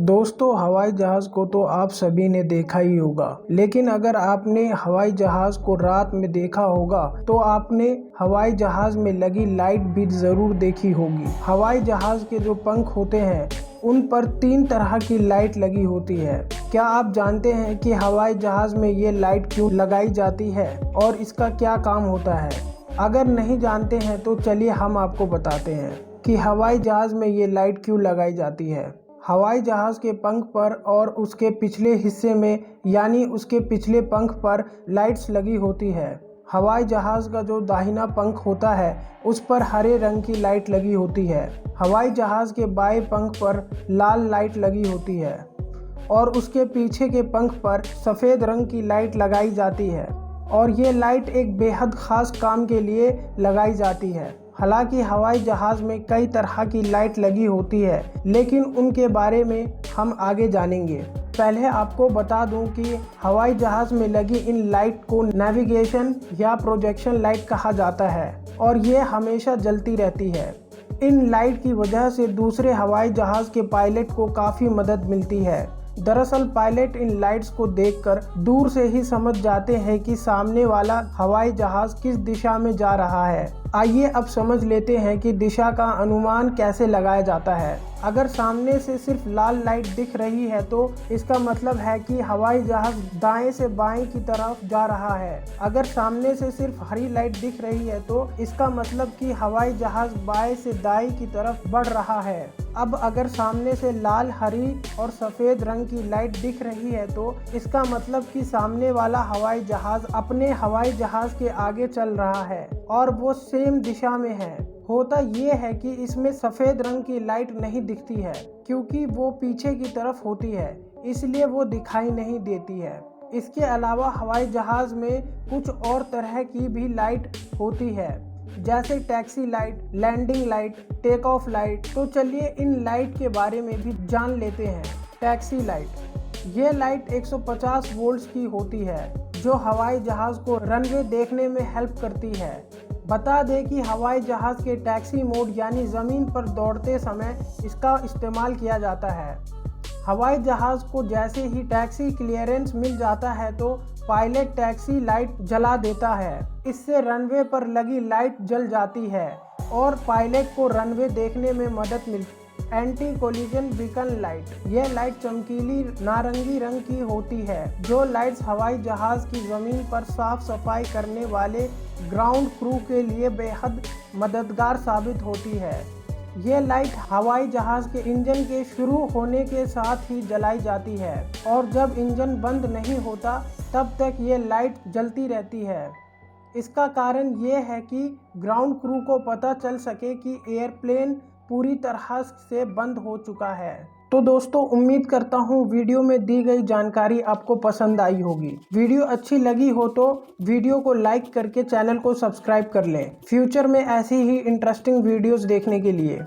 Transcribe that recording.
दोस्तों, हवाई जहाज को तो आप सभी ने देखा ही होगा, लेकिन अगर आपने हवाई जहाज को रात में देखा होगा तो आपने हवाई जहाज में लगी लाइट भी जरूर देखी होगी। हवाई जहाज के जो पंख होते हैं उन पर 3 तरह की लाइट लगी होती है। क्या आप जानते हैं कि हवाई जहाज में ये लाइट क्यों लगाई जाती है और इसका क्या काम होता है? अगर नहीं जानते हैं तो चलिए हम आपको बताते हैं कि हवाई जहाज में ये लाइट क्यों लगाई जाती है। हवाई जहाज के पंख पर और उसके पिछले हिस्से में यानी उसके पिछले पंख पर लाइट्स लगी होती है। हवाई जहाज का जो दाहिना पंख होता है उस पर हरे रंग की लाइट लगी होती है। हवाई जहाज के बाएं पंख पर लाल लाइट लगी होती है और उसके पीछे के पंख पर सफ़ेद रंग की लाइट लगाई जाती है और ये लाइट एक बेहद ख़ास काम के लिए लगाई जाती है। हालांकि हवाई जहाज़ में कई तरह की लाइट लगी होती है, लेकिन उनके बारे में हम आगे जानेंगे। पहले आपको बता दूं कि हवाई जहाज़ में लगी इन लाइट को नेविगेशन या प्रोजेक्शन लाइट कहा जाता है और ये हमेशा जलती रहती है। इन लाइट की वजह से दूसरे हवाई जहाज़ के पायलट को काफ़ी मदद मिलती है। दरअसल पायलट इन लाइट्स को देखकर दूर से ही समझ जाते हैं कि सामने वाला हवाई जहाज किस दिशा में जा रहा है। आइए अब समझ लेते हैं कि दिशा का अनुमान कैसे लगाया जाता है। अगर सामने से सिर्फ लाल लाइट दिख रही है तो इसका मतलब है कि हवाई जहाज दाएं से बाएं की तरफ जा रहा है। अगर सामने से सिर्फ हरी लाइट दिख रही है तो इसका मतलब कि हवाई जहाज बाएं से दाएं की तरफ बढ़ रहा है। अब अगर सामने से लाल, हरी और सफ़ेद रंग की लाइट दिख रही है तो इसका मतलब कि सामने वाला हवाई जहाज अपने हवाई जहाज के आगे चल रहा है और वो सेम दिशा में है। होता ये है कि इसमें सफ़ेद रंग की लाइट नहीं दिखती है क्योंकि वो पीछे की तरफ होती है, इसलिए वो दिखाई नहीं देती है। इसके अलावा हवाई जहाज में कुछ और तरह की भी लाइट होती है, जैसे taxi light, landing light, take off light. तो चलिए इन लाइट के बारे में भी जान लेते हैं। टैक्सी लाइट, ये लाइट 150 वोल्ट्स की होती है जो हवाई जहाज को रनवे देखने में हेल्प करती है। बता दें कि हवाई जहाज के टैक्सी मोड यानी ज़मीन पर दौड़ते समय इसका इस्तेमाल किया जाता है। हवाई जहाज को जैसे ही टैक्सी क्लियरेंस मिल जाता है तो पायलट टैक्सी लाइट जला देता है। इससे रनवे पर लगी लाइट जल जाती है और पायलट को रनवे देखने में मदद मिलती है। एंटी कोलिजन बीकन लाइट, यह लाइट चमकीली नारंगी रंग की होती है। जो लाइट्स हवाई जहाज की ज़मीन पर साफ सफाई करने वाले ग्राउंड क्रू के लिए बेहद मददगार साबित होती है। ये लाइट हवाई जहाज के इंजन के शुरू होने के साथ ही जलाई जाती है और जब इंजन बंद नहीं होता तब तक ये लाइट जलती रहती है। इसका कारण ये है कि ग्राउंड क्रू को पता चल सके कि एयरप्लेन पूरी तरह से बंद हो चुका है। तो दोस्तों, उम्मीद करता हूँ वीडियो में दी गई जानकारी आपको पसंद आई होगी। वीडियो अच्छी लगी हो तो वीडियो को लाइक करके चैनल को सब्सक्राइब कर लें फ्यूचर में ऐसी ही इंटरेस्टिंग वीडियोस देखने के लिए।